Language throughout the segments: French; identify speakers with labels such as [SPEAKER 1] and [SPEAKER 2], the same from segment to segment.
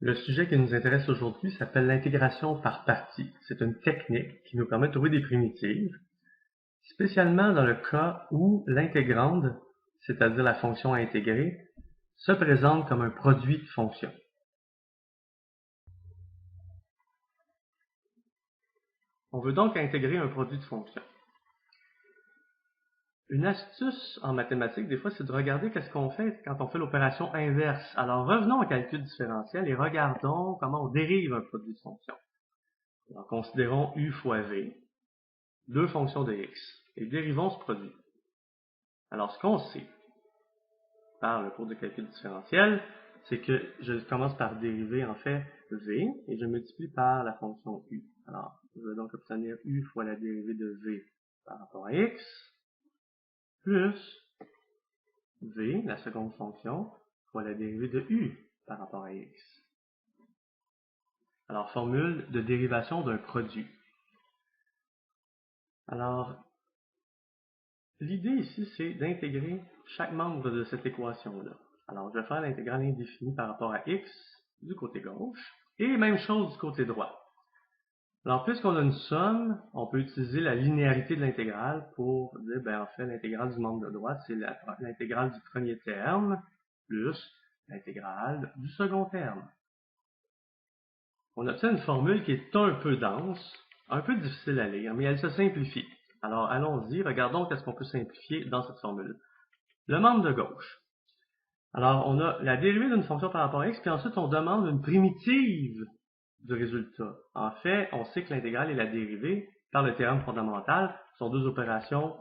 [SPEAKER 1] Le sujet qui nous intéresse aujourd'hui s'appelle l'intégration par parties. C'est une technique qui nous permet de trouver des primitives, spécialement dans le cas où l'intégrande, c'est-à-dire la fonction à intégrer, se présente comme un produit de fonction. On veut donc intégrer un produit de fonction. Une astuce en mathématiques, des fois, c'est de regarder qu'est-ce qu'on fait quand on fait l'opération inverse. Alors, revenons au calcul différentiel et regardons comment on dérive un produit de fonction. Alors, considérons u fois v, deux fonctions de x, et dérivons ce produit. Alors, ce qu'on sait par le cours de calcul différentiel, c'est que je commence par dériver en fait v et je multiplie par la fonction u. Alors, je vais donc obtenir u fois la dérivée de v par rapport à x, plus v, la seconde fonction, fois la dérivée de u par rapport à x. Alors, formule de dérivation d'un produit. Alors, l'idée ici, c'est d'intégrer chaque membre de cette équation-là. Alors, je vais faire l'intégrale indéfinie par rapport à x du côté gauche, et même chose du côté droit. Alors, puisqu'on a une somme, on peut utiliser la linéarité de l'intégrale pour dire, en fait, l'intégrale du membre de droite, c'est l'intégrale du premier terme plus l'intégrale du second terme. On obtient une formule qui est un peu dense, un peu difficile à lire, mais elle se simplifie. Alors, allons-y, regardons qu'est-ce qu'on peut simplifier dans cette formule. Le membre de gauche. Alors, on a la dérivée d'une fonction par rapport à x, puis ensuite on demande une primitive du résultat. En fait, on sait que l'intégrale et la dérivée, par le théorème fondamental, sont deux opérations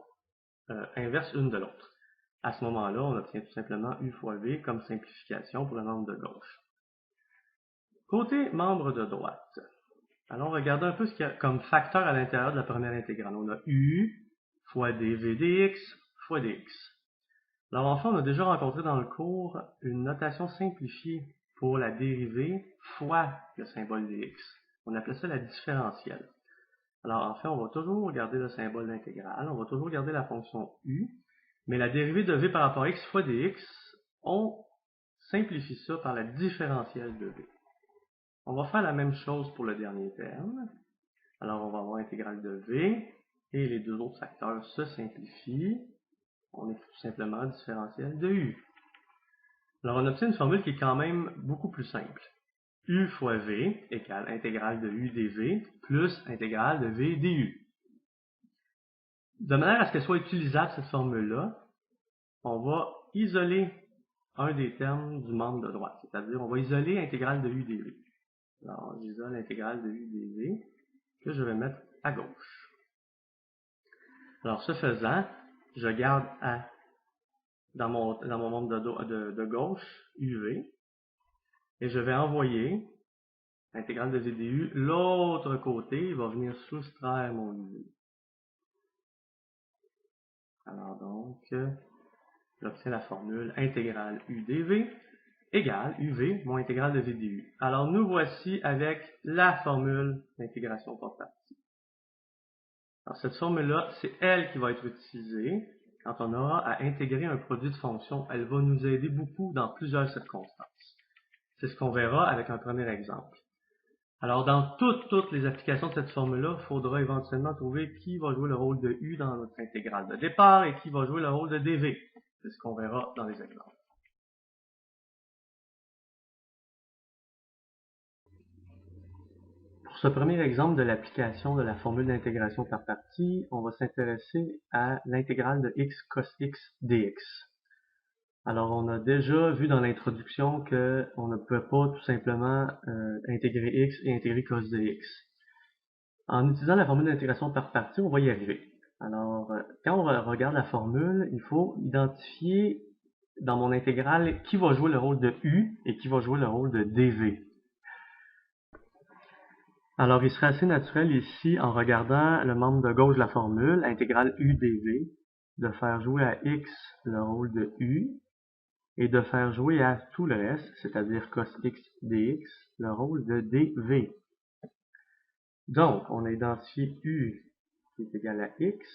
[SPEAKER 1] inverses l'une de l'autre. À ce moment-là, on obtient tout simplement u fois v comme simplification pour le membre de gauche. Côté membre de droite, allons regarder un peu ce qu'il y a comme facteur à l'intérieur de la première intégrale. On a u fois dv dx fois dx. Alors enfin, on a déjà rencontré dans le cours une notation simplifiée pour la dérivée fois le symbole dx. On appelait ça la différentielle. Alors en fait, on va toujours garder le symbole d'intégrale, on va toujours garder la fonction u, mais la dérivée de v par rapport à x fois dx, on simplifie ça par la différentielle de v. On va faire la même chose pour le dernier terme. Alors on va avoir l'intégrale de v, et les deux autres facteurs se simplifient. On est tout simplement différentiel de u. Alors on obtient une formule qui est quand même beaucoup plus simple. U fois v égale intégrale de u dv plus intégrale de v du. De manière à ce qu'elle soit utilisable, cette formule-là, on va isoler un des termes du membre de droite. C'est-à-dire, on va isoler intégrale de u dv. Alors, j'isole l'intégrale de u dv que je vais mettre à gauche. Alors, ce faisant, je garde dans mon membre de gauche uv et je vais envoyer l'intégrale de v du. L'autre côté, il va venir soustraire mon uv. Alors donc, j'obtiens la formule intégrale u dv égale uv moins intégrale de v du. Alors nous voici avec la formule d'intégration par partie. Alors cette formule-là, c'est elle qui va être utilisée quand on aura à intégrer un produit de fonction. Elle va nous aider beaucoup dans plusieurs circonstances. C'est ce qu'on verra avec un premier exemple. Alors dans toutes les applications de cette formule-là, il faudra éventuellement trouver qui va jouer le rôle de u dans notre intégrale de départ et qui va jouer le rôle de dv. C'est ce qu'on verra dans les exemples. Pour ce premier exemple de l'application de la formule d'intégration par partie, on va s'intéresser à l'intégrale de x cos x dx. Alors, on a déjà vu dans l'introduction qu'on ne peut pas tout simplement intégrer x et intégrer cos de x. En utilisant la formule d'intégration par partie, on va y arriver. Alors, quand on regarde la formule, il faut identifier dans mon intégrale qui va jouer le rôle de u et qui va jouer le rôle de dv. Alors, il serait assez naturel ici, en regardant le membre de gauche de la formule, intégrale u dv, de faire jouer à x le rôle de u et de faire jouer à tout le reste, c'est-à-dire cos x dx, le rôle de dv. Donc, on a identifié u qui est égal à x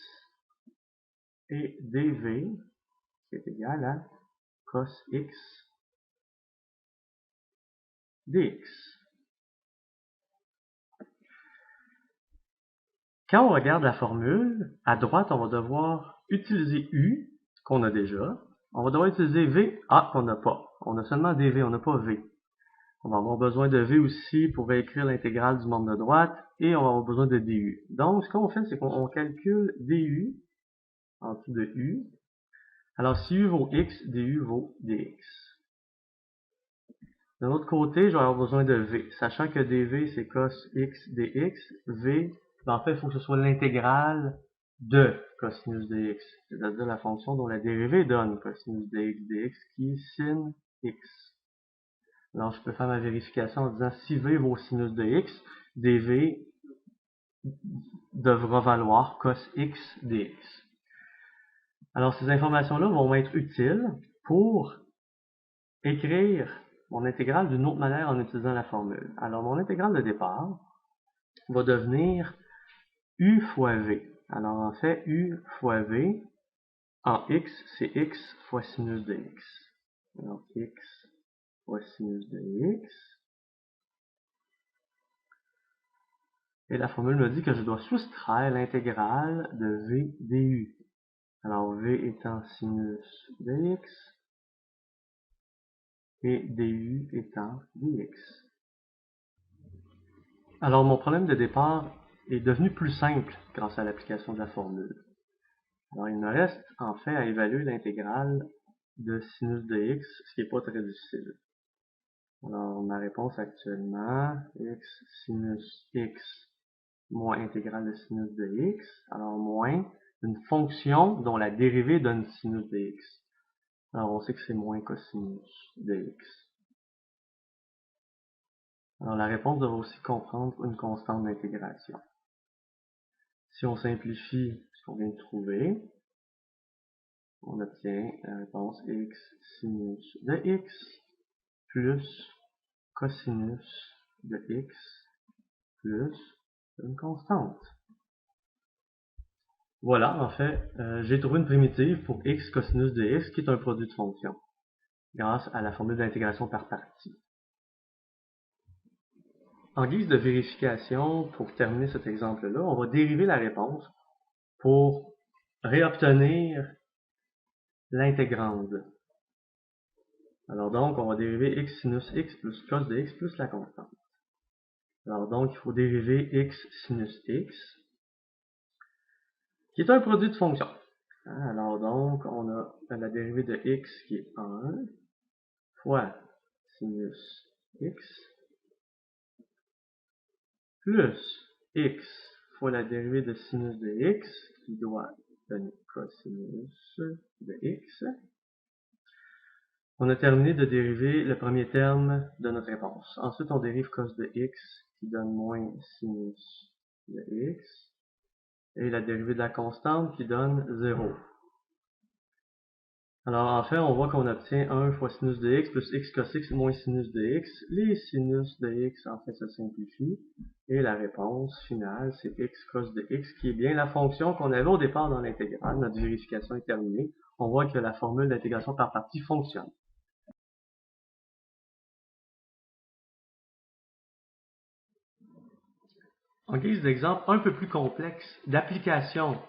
[SPEAKER 1] et dv qui est égal à cos x dx. Quand on regarde la formule, à droite, on va devoir utiliser u, qu'on a déjà. On va devoir utiliser v, qu'on n'a pas. On a seulement dv, on n'a pas v. On va avoir besoin de v aussi pour écrire l'intégrale du membre de droite, et on va avoir besoin de du. Donc, ce qu'on fait, c'est qu'on calcule du en dessous de u. Alors, si u vaut x, du vaut dx. De l'autre côté, je vais avoir besoin de v, sachant que dv, c'est cos x dx. V, en fait, il faut que ce soit l'intégrale de cosinus dx, c'est-à-dire la fonction dont la dérivée donne cosinus dx dx, qui est sin x. Alors, je peux faire ma vérification en disant si v vaut sinus de x, dv devra valoir cos x dx. Alors, ces informations-là vont m'être utiles pour écrire mon intégrale d'une autre manière en utilisant la formule. Alors, mon intégrale de départ va devenir u fois v. Alors, en fait, u fois v en x, c'est x fois sinus de x. Alors, x fois sinus de x. Et la formule me dit que je dois soustraire l'intégrale de v du. Alors, v étant sinus de x et du étant dx. Alors, mon problème de départ est devenu plus simple grâce à l'application de la formule. Alors, il me reste en fait à évaluer l'intégrale de sinus de x, ce qui n'est pas très difficile. Alors, ma réponse actuellement, x sinus x moins intégrale de sinus de x, alors moins une fonction dont la dérivée donne sinus de x. Alors, on sait que c'est moins cosinus de x. Alors, la réponse devrait aussi comprendre une constante d'intégration. Si on simplifie ce qu'on vient de trouver, on obtient la réponse x sinus de x plus cosinus de x plus une constante. Voilà, en fait, j'ai trouvé une primitive pour x cosinus de x qui est un produit de fonction grâce à la formule d'intégration par partie. En guise de vérification, pour terminer cet exemple-là, on va dériver la réponse pour réobtenir l'intégrande. Alors donc, on va dériver x sinus x plus cos de x plus la constante. Alors donc, il faut dériver x sinus x, qui est un produit de fonction. Alors donc, on a la dérivée de x qui est 1 fois sinus x plus x fois la dérivée de sinus de x qui doit donner cosinus de x. On a terminé de dériver le premier terme de notre réponse. Ensuite, on dérive cos de x qui donne moins sinus de x et la dérivée de la constante qui donne 0. Alors en fait, on voit qu'on obtient 1 fois sinus de x plus x cos x moins sinus de x. Les sinus de x, en fait, se simplifient. Et la réponse finale, c'est x cos de x, qui est bien la fonction qu'on avait au départ dans l'intégrale. Notre vérification est terminée. On voit que la formule d'intégration par partie fonctionne. En guise d'exemple un peu plus complexe d'application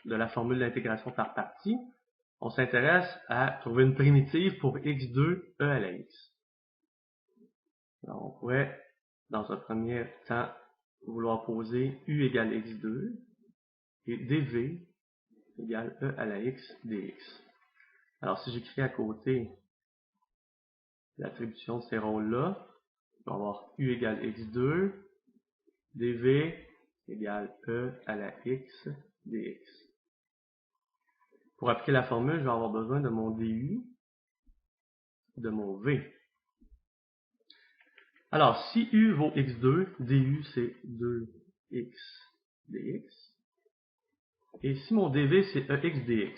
[SPEAKER 1] de la formule d'intégration par partie, on s'intéresse à trouver une primitive pour x2 e à la x. Alors, on pourrait, dans un premier temps, vouloir poser u égale x2 et dv égale e à la x dx. Alors, si j'écris à côté l'attribution de ces rôles-là, je vais avoir u égale x2, dv égale e à la x dx. Pour appliquer la formule, je vais avoir besoin de mon du, de mon v. Alors, si u vaut x2, du c'est 2x dx. Et si mon dv c'est ex dx,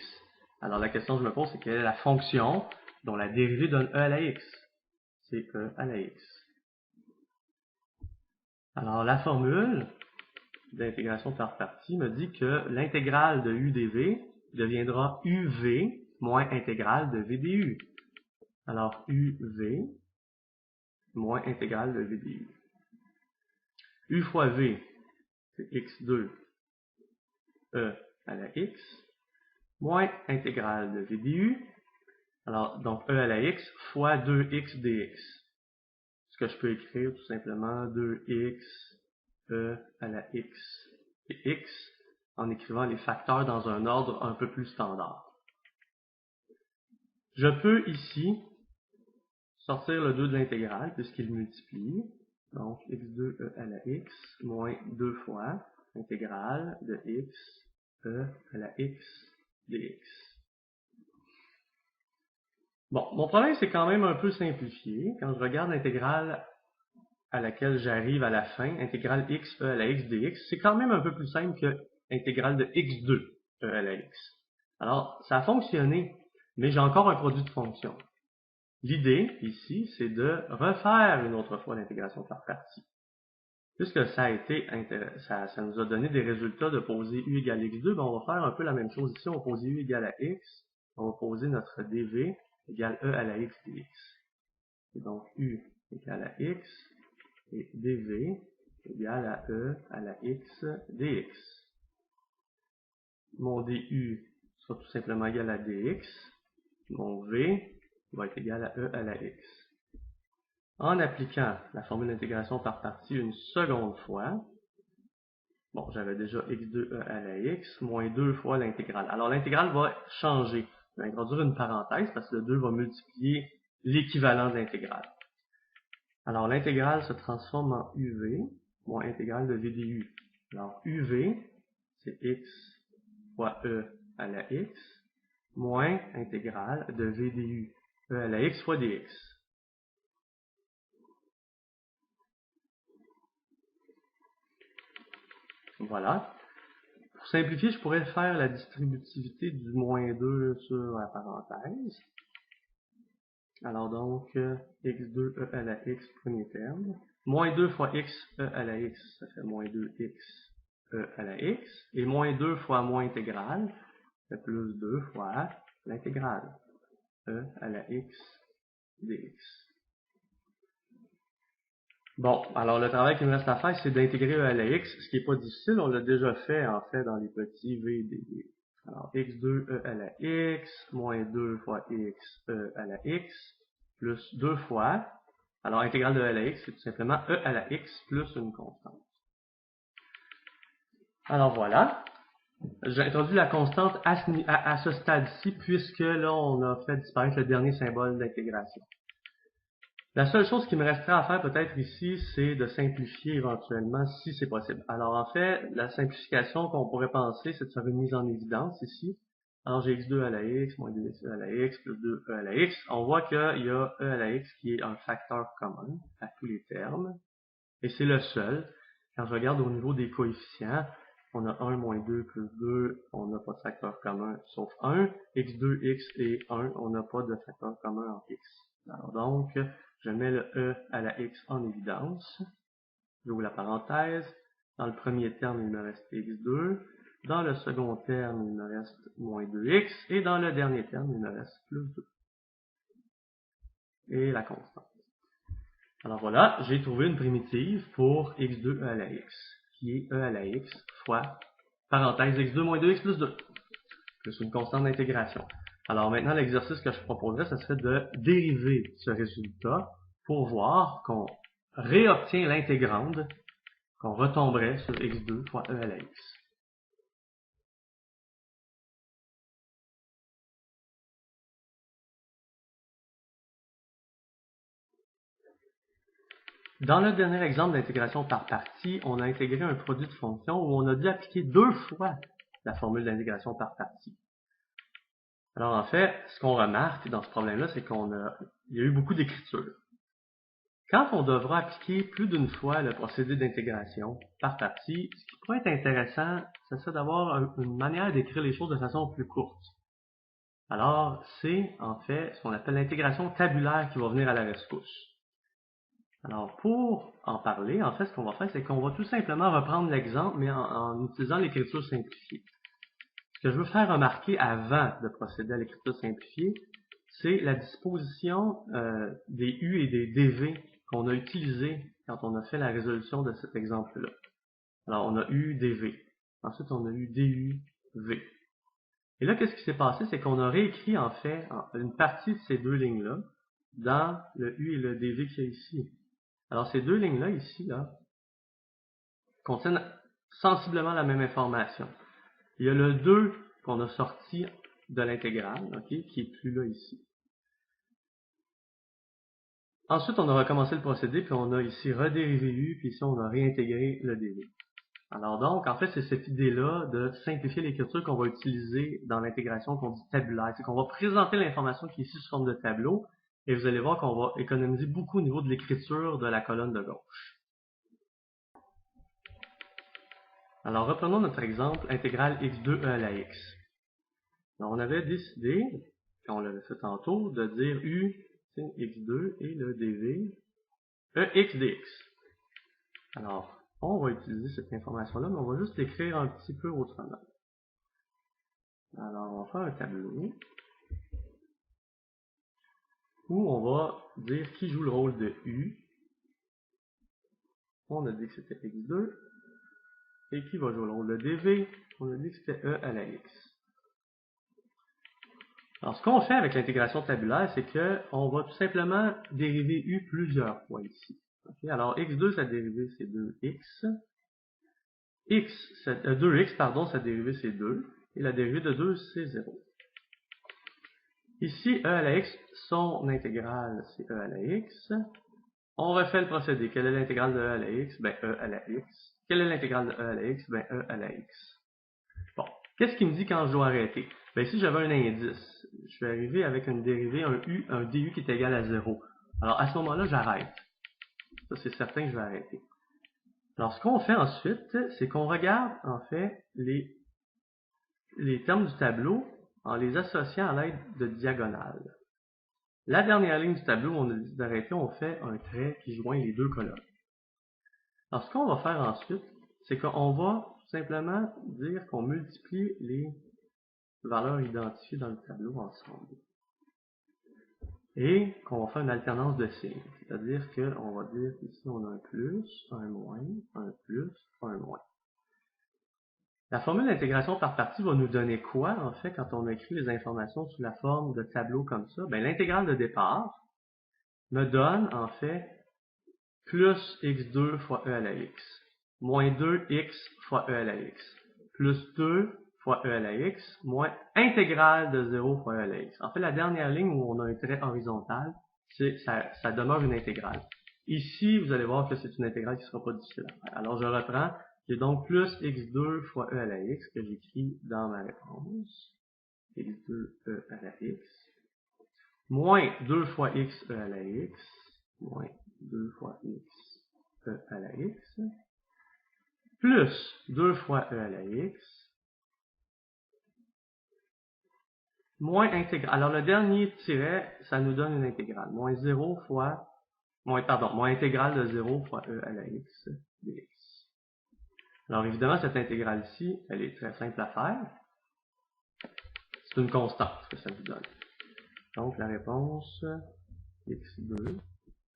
[SPEAKER 1] alors la question que je me pose c'est quelle est la fonction dont la dérivée donne e à la x? C'est e à la x. Alors la formule d'intégration par partie me dit que l'intégrale de u dv deviendra uv moins intégrale de v du. Alors uv moins intégrale de v du. U fois v, c'est x2 e à la x, moins intégrale de v du. Alors, donc e à la x fois 2x dx. Ce que je peux écrire tout simplement 2x e à la x dx en écrivant les facteurs dans un ordre un peu plus standard. Je peux ici sortir le 2 de l'intégrale puisqu'il multiplie. Donc x2e à la x moins 2 fois l'intégrale de x e à la x dx. Bon, mon problème c'est quand même un peu simplifié. Quand je regarde l'intégrale à laquelle j'arrive à la fin, intégrale x e à la x dx, c'est quand même un peu plus simple que intégrale de x2 e à la x. Alors, ça a fonctionné, mais j'ai encore un produit de fonction. L'idée, ici, c'est de refaire une autre fois l'intégration par partie. Puisque ça nous a donné des résultats de poser u égale x2, ben on va faire un peu la même chose ici. On va poser u égale à x, on va poser notre dv égale e à la x dx. Et donc u égale à x et dv égale à e à la x dx. Mon du sera tout simplement égal à dx. Mon v va être égal à e à la x. En appliquant la formule d'intégration par partie une seconde fois, bon, j'avais déjà x2e à la x moins 2 fois l'intégrale. Alors l'intégrale va changer. Je vais introduire une parenthèse parce que le 2 va multiplier l'équivalent de l'intégrale. Alors l'intégrale se transforme en uv moins intégrale de v du. Alors uv, c'est x fois e à la x moins intégrale de v du. E à la x fois dx. Voilà. Pour simplifier, je pourrais faire la distributivité du moins 2 sur la parenthèse. Alors donc, x2e à la x, premier terme. Moins 2 fois x e à la x, ça fait moins 2x e à la x. Et moins 2 fois moins intégrale, ça fait plus 2 fois l'intégrale. E à la x dx. Bon, alors le travail qu'il me reste à faire, c'est d'intégrer e à la x, ce qui n'est pas difficile, on l'a déjà fait en fait dans les petits v dv. Alors x2e à la x, moins 2 fois x e à la x, plus 2 fois, alors intégrale de e à la x, c'est tout simplement e à la x plus une constante. Alors voilà, j'ai introduit la constante à ce stade-ci, puisque là on a fait disparaître le dernier symbole d'intégration. La seule chose qui me resterait à faire peut-être ici, c'est de simplifier éventuellement si c'est possible. Alors en fait, la simplification qu'on pourrait penser, c'est de faire une mise en évidence ici. Alors j'ai x2 à la x, moins 2x à la x, plus 2e à la x. On voit qu'il y a e à la x qui est un facteur commun à tous les termes. Et c'est le seul. Quand je regarde au niveau des coefficients, on a 1 moins 2 plus 2, on n'a pas de facteur commun sauf 1. x2, x et 1, on n'a pas de facteur commun en x. Alors donc, je mets le e à la x en évidence. J'ouvre la parenthèse. Dans le premier terme, il me reste x2. Dans le second terme, il me reste moins 2x. Et dans le dernier terme, il me reste plus 2. Et la constante. Alors voilà, j'ai trouvé une primitive pour x2 e à la x, qui est e à la x fois, parenthèse, x2 moins 2x plus 2, plus une constante d'intégration. Alors maintenant, l'exercice que je proposerais, ce serait de dériver ce résultat pour voir qu'on réobtient l'intégrande, qu'on retomberait sur x2 fois e à la x. Dans le dernier exemple d'intégration par partie, on a intégré un produit de fonction où on a dû appliquer 2 fois la formule d'intégration par partie. Alors en fait, ce qu'on remarque dans ce problème-là, c'est qu'il y a eu beaucoup d'écriture. Quand on devra appliquer plus d'une fois le procédé d'intégration par partie, ce qui pourrait être intéressant, c'est ça d'avoir une manière d'écrire les choses de façon plus courte. Alors, c'est en fait ce qu'on appelle l'intégration tabulaire qui va venir à la rescousse. Alors, pour en parler, en fait, ce qu'on va faire, c'est qu'on va tout simplement reprendre l'exemple, mais en utilisant l'écriture simplifiée. Ce que je veux faire remarquer avant de procéder à l'écriture simplifiée, c'est la disposition des U et des DV qu'on a utilisé quand on a fait la résolution de cet exemple-là. Alors, on a eu dv. Ensuite, on a eu duv. Et là, qu'est-ce qui s'est passé? C'est qu'on a réécrit, en fait, une partie de ces deux lignes-là dans le u et le dv qu'il y a ici. Alors, ces deux lignes-là, ici, là, contiennent sensiblement la même information. Il y a le 2 qu'on a sorti de l'intégrale, okay, qui est plus là ici. Ensuite, on a recommencé le procédé, puis on a ici redérivé u, puis ici, on a réintégré le dv. Alors donc, en fait, c'est cette idée-là de simplifier l'écriture qu'on va utiliser dans l'intégration qu'on dit tabulaire. C'est qu'on va présenter l'information qui est ici sous forme de tableau, et vous allez voir qu'on va économiser beaucoup au niveau de l'écriture de la colonne de gauche. Alors, reprenons notre exemple, intégrale x2 e à la x. Alors, on avait décidé, quand on l'avait fait tantôt, de dire u x2 et le dv ex dx. Alors, on va utiliser cette information-là, mais on va juste l'écrire un petit peu autrement. Alors, on va faire un tableau où on va dire qui joue le rôle de u. On a dit que c'était x2. Et qui va jouer le rôle de dv? On a dit que c'était e à la x. Alors, ce qu'on fait avec l'intégration tabulaire, c'est qu'on va tout simplement dériver u plusieurs fois ici. Okay? Alors, x2, sa dérivée, c'est 2x. 2x, pardon, sa dérivée, c'est 2. Et la dérivée de 2, c'est 0. Ici, e à la x, son intégrale, c'est e à la x. On refait le procédé. Quelle est l'intégrale de e à la x? Ben, e à la x. Quelle est l'intégrale de e à la x? Ben, e à la x. Bon. Qu'est-ce qu'il me dit quand je dois arrêter? Ben, ici, j'avais un indice. Je suis arrivé avec une dérivée, un du qui est égal à 0. Alors, à ce moment-là, j'arrête. Ça, c'est certain que je vais arrêter. Alors, ce qu'on fait ensuite, c'est qu'on regarde, en fait, les termes du tableau en les associant à l'aide de diagonales. La dernière ligne du tableau où on a dit d'arrêter, on fait un trait qui joint les deux colonnes. Alors, ce qu'on va faire ensuite, c'est qu'on va tout simplement dire qu'on multiplie les valeurs identifiées dans le tableau ensemble. Et qu'on va faire une alternance de signes. C'est-à-dire qu'on va dire qu'ici, on a un plus, un moins, un plus, un moins. La formule d'intégration par partie va nous donner quoi, en fait, quand on écrit les informations sous la forme de tableau comme ça? Ben, l'intégrale de départ me donne, en fait, plus x2 fois e à la x, moins 2x fois e à la x, plus 2 fois e à la x, moins intégrale de 0 fois e à la x. En fait, la dernière ligne où on a un trait horizontal, ça demeure une intégrale. Ici, vous allez voir que c'est une intégrale qui ne sera pas difficile à faire. Alors, je reprends. J'ai donc plus x2 fois e à la x que j'écris dans ma réponse. x2 e à la x. Moins 2 fois x e à la x. Moins 2 fois x e à la x. Plus 2 fois e à la x. Moins intégrale. Alors, le dernier tiret, ça nous donne une intégrale. Moins 0 fois... moins intégrale de 0 fois e à la x dx. Alors évidemment, cette intégrale-ci, elle est très simple à faire. C'est une constante que ça nous donne. Donc la réponse, x2,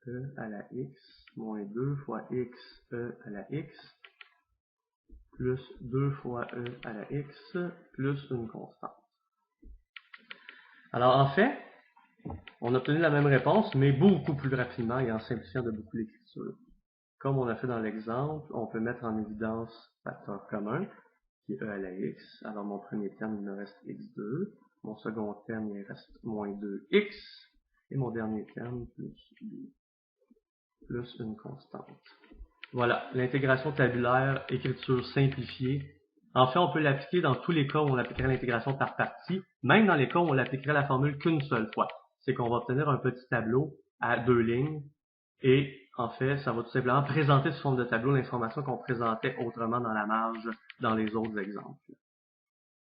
[SPEAKER 1] e à la x, moins 2 fois x, e à la x, plus 2 fois e à la x, plus une constante. Alors en fait, on a obtenu la même réponse, mais beaucoup plus rapidement et en simplifiant de beaucoup l'écriture. Comme on a fait dans l'exemple, on peut mettre en évidence facteur commun, qui est e à la x. Alors mon premier terme, il me reste x2. Mon second terme, il reste moins 2x. Et mon dernier terme, plus 2. Plus une constante. Voilà, l'intégration tabulaire, écriture simplifiée. En fait, on peut l'appliquer dans tous les cas où on appliquerait l'intégration par partie, même dans les cas où on l'appliquerait la formule qu'une seule fois. C'est qu'on va obtenir un petit tableau à 2 lignes. Et en fait, ça va tout simplement présenter sous forme de tableau l'information qu'on présentait autrement dans la marge dans les autres exemples.